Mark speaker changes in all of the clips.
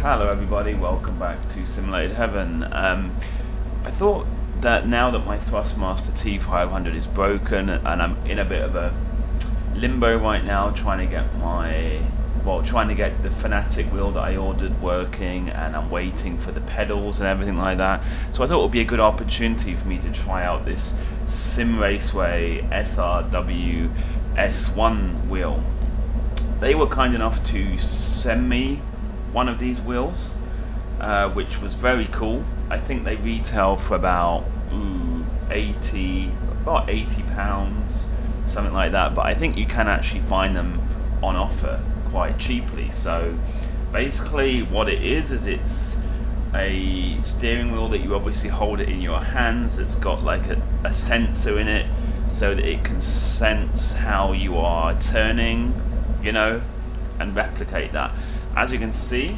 Speaker 1: Hello everybody, welcome back to Simulated Heaven. I thought that now that my Thrustmaster T500 is broken and I'm in a bit of a limbo right now trying to get the Fanatic wheel that I ordered working, and I'm waiting for the pedals and everything like that. So I thought it would be a good opportunity for me to try out this Simraceway SRW-S1 wheel. They were kind enough to send me one of these wheels, which was very cool. I think they retail for about 80 pounds, something like that, but I think you can actually find them on offer quite cheaply. So basically what it is it's a steering wheel that you obviously hold it in your hands. It's got like a sensor in it so that it can sense how you are turning, you know, and replicate that. As you can see,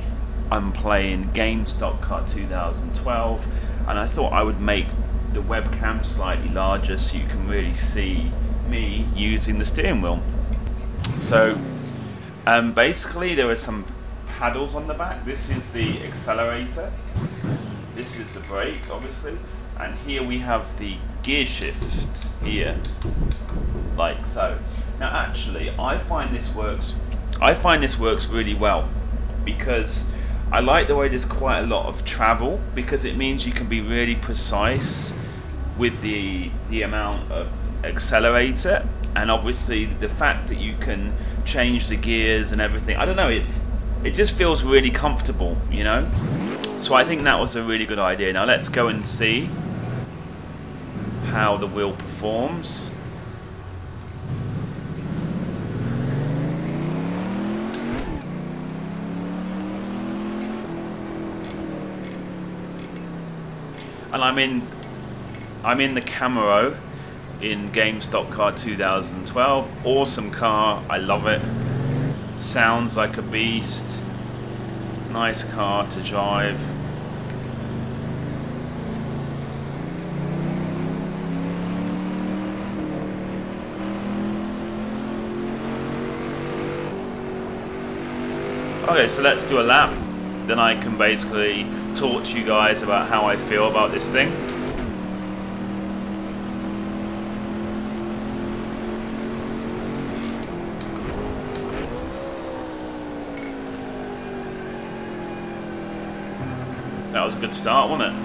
Speaker 1: I'm playing Stock Car 2012, and I thought I would make the webcam slightly larger so you can really see me using the steering wheel. So basically there are some paddles on the back. This is the accelerator, this is the brake obviously, and here we have the gear shift here, like so. Now actually I find this works really well, because I like the way there's quite a lot of travel, because it means you can be really precise with the amount of accelerator, and obviously the fact that you can change the gears and everything. I don't know, it just feels really comfortable, you know. So I think that was a really good idea. Now let's go and see how the wheel performs. And I'm in the Camaro in Stock Car 2012. Awesome car, I love it. Sounds like a beast. Nice car to drive. Okay, so let's do a lap. Then I can basically talk to you guys about how I feel about this thing. That was a good start, wasn't it?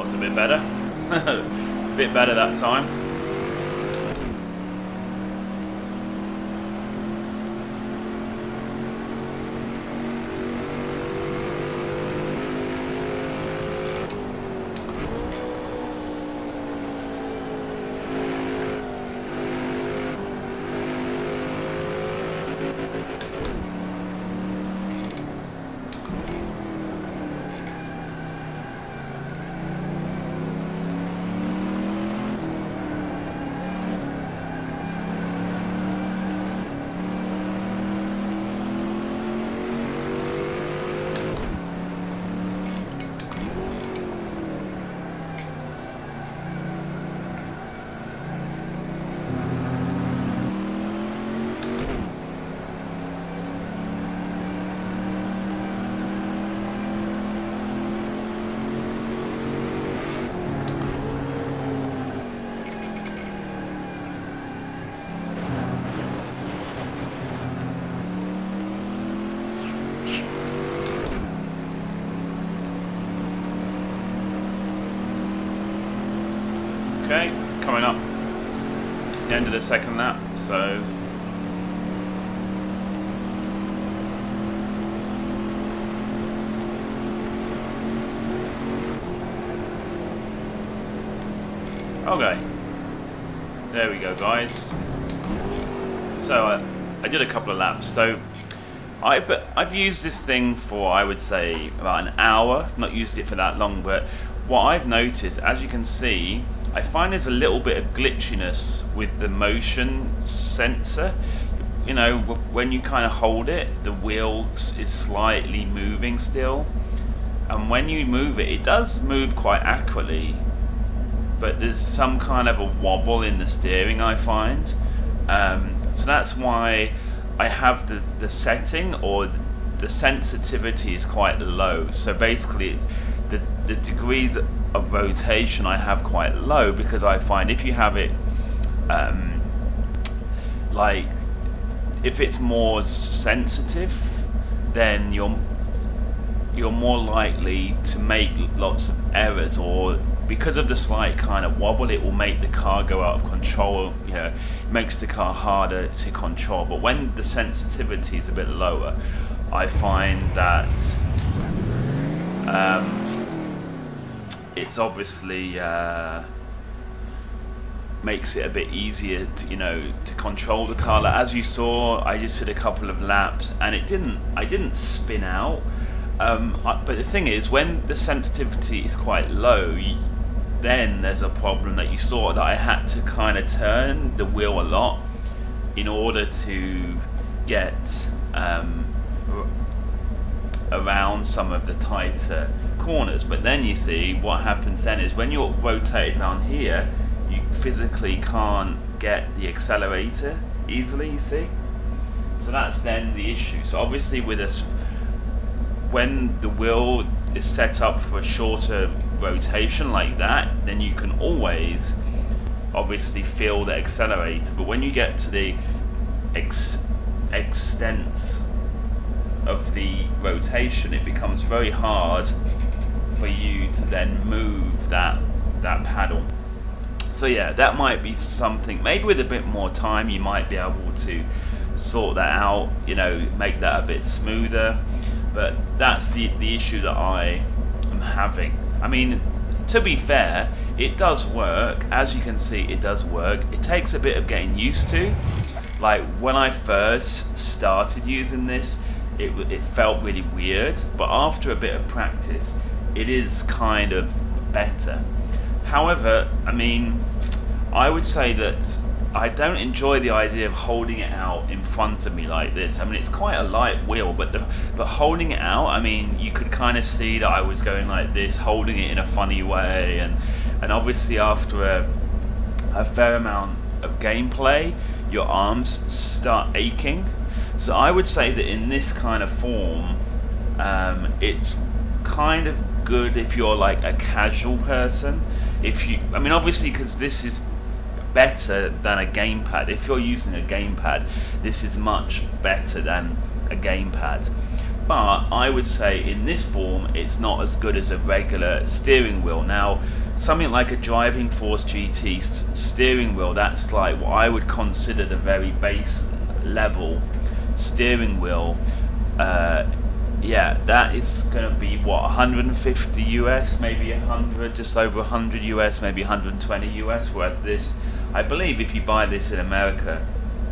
Speaker 1: A bit better. A bit better that time. Okay, coming up the end of the second lap, so okay, there we go, guys. So I did a couple of laps. So I've used this thing for, I would say, about an hour. Not used it for that long, but what I've noticed, as you can see, I find there's a little bit of glitchiness with the motion sensor. You know, when you kind of hold it, the wheel is slightly moving still, and when you move it, it does move quite accurately, but there's some kind of a wobble in the steering, I find. So that's why I have the setting, or the sensitivity is quite low. So basically the degrees of rotation I have quite low, because I find if you have it like if it's more sensitive, then you're more likely to make lots of errors, or because of the slight kind of wobble, it will make the car go out of control. You know, it makes the car harder to control. But when the sensitivity is a bit lower, I find that it's obviously makes it a bit easier to, you know, to control the car. Like, as you saw, I just did a couple of laps and I didn't spin out. But the thing is, when the sensitivity is quite low, then there's a problem that you saw, that I had to kind of turn the wheel a lot in order to get around some of the tighter corners. But then you see what happens then is, when you're rotated around here, you physically can't get the accelerator easily, you see. So that's then the issue. So obviously with us, when the wheel is set up for a shorter rotation like that, then you can always obviously feel the accelerator. But when you get to the extents of the rotation, it becomes very hard for you to then move that paddle. So yeah, that might be something, maybe with a bit more time you might be able to sort that out, you know, make that a bit smoother. But that's the issue that I am having. I mean, to be fair, it does work. As you can see, it does work. It takes a bit of getting used to. Like, when I first started using this, it felt really weird. But after a bit of practice, it is kind of better. However, I mean, I would say that I don't enjoy the idea of holding it out in front of me like this. I mean, it's quite a light wheel, but holding it out, I mean, you could kind of see that I was going like this, holding it in a funny way, and obviously after a fair amount of gameplay, your arms start aching. So I would say that in this kind of form, it's kind of good if you're like a casual person. I mean, obviously, because this is better than a gamepad. If you're using a gamepad, this is much better than a gamepad. But I would say in this form, it's not as good as a regular steering wheel. Now, something like a Driving Force GT steering wheel, that's like what I would consider the very base level steering wheel. Yeah, that is going to be what, 150 US, maybe 100, just over 100 US, maybe 120 US. Whereas this, I believe, if you buy this in America,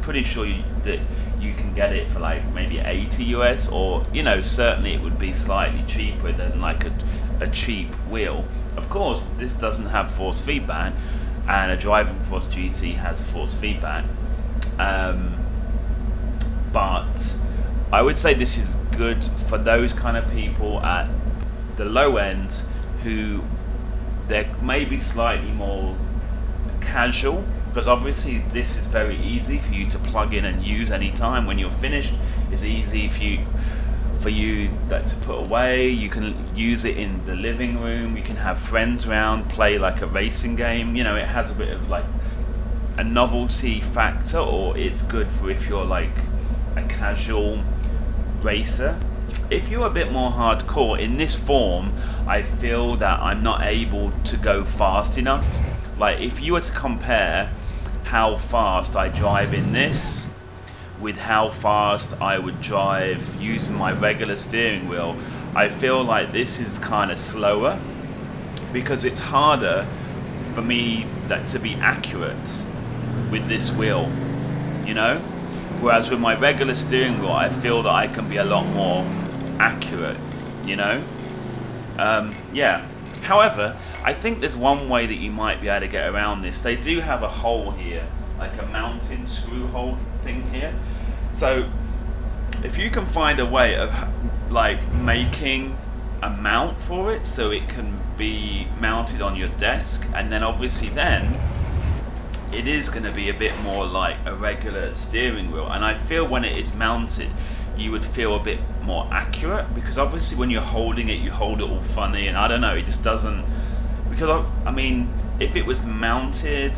Speaker 1: pretty sure that you can get it for like maybe 80 US, or, you know, certainly it would be slightly cheaper than like a cheap wheel. Of course, this doesn't have force feedback, and a Driving Force GT has force feedback. But I would say this is good for those kind of people at the low end who they're maybe slightly more casual, because obviously this is very easy for you to plug in and use anytime. When you're finished, it's easy for you to put away. You can use it in the living room, you can have friends around, play like a racing game. You know, it has a bit of like a novelty factor, or it's good for if you're like a casual racer. If you're a bit more hardcore, in this form I feel that I'm not able to go fast enough. Like if you were to compare how fast I drive in this with how fast I would drive using my regular steering wheel, I feel like this is kind of slower because it's harder for me to be accurate with this wheel, you know? Whereas with my regular steering wheel, I feel that I can be a lot more accurate, you know? Yeah. However, I think there's one way that you might be able to get around this. They do have a hole here, like a mounting screw hole thing here. So if you can find a way of like making a mount for it so it can be mounted on your desk, and then obviously then it is going to be a bit more like a regular steering wheel, and I feel when it is mounted you would feel a bit more accurate, because obviously when you're holding it, you hold it all funny, and I don't know, it just doesn't, because I mean, if it was mounted,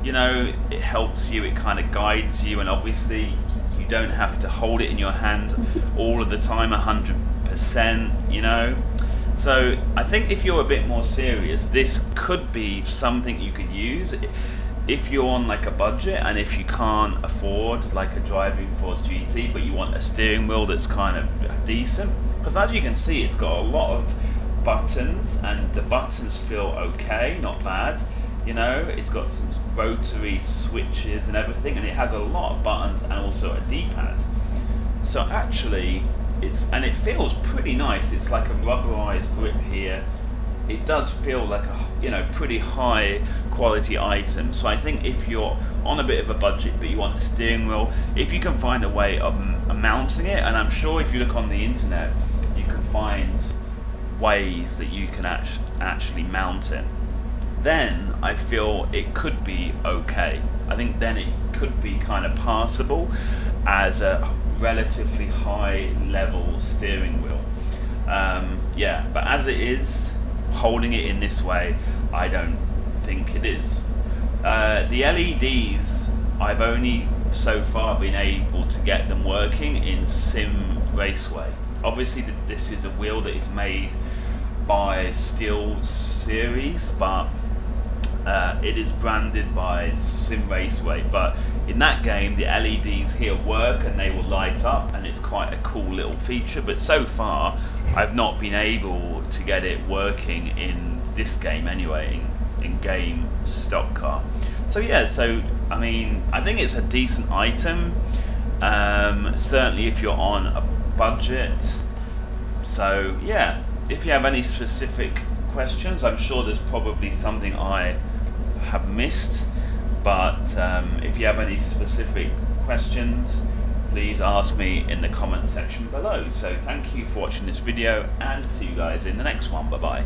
Speaker 1: you know, it helps you, it kind of guides you, and obviously you don't have to hold it in your hand all of the time 100%, you know. So I think if you're a bit more serious, this could be something you could use if you're on like a budget, and if you can't afford like a driving force GT but you want a steering wheel that's kind of decent, because as you can see it's got a lot of buttons and the buttons feel okay, not bad, you know. It's got some rotary switches and everything, and it has a lot of buttons and also a D-pad. So actually it feels pretty nice. It's like a rubberized grip here. It does feel like a, you know, pretty high quality item. So I think if you're on a bit of a budget but you want a steering wheel, if you can find a way of mounting it, and I'm sure if you look on the internet you can find ways that you can actually mount it, then I feel it could be okay. I think then it could be kind of passable as a relatively high level steering wheel. Yeah, but as it is, holding it in this way, I don't think it is. The LEDs, I've only so far been able to get them working in Simraceway. Obviously this is a wheel that is made by Steelseries, but it is branded by Simraceway. But in that game the LEDs here work and they will light up, and it's quite a cool little feature, but so far I've not been able to get it working in this game anyway, in game stock car. So yeah, so I mean, I think it's a decent item, certainly if you're on a budget. So yeah, if you have any specific questions, I'm sure there's probably something I have missed, but if you have any specific questions, please ask me in the comment section below. So thank you for watching this video, and see you guys in the next one. Bye bye.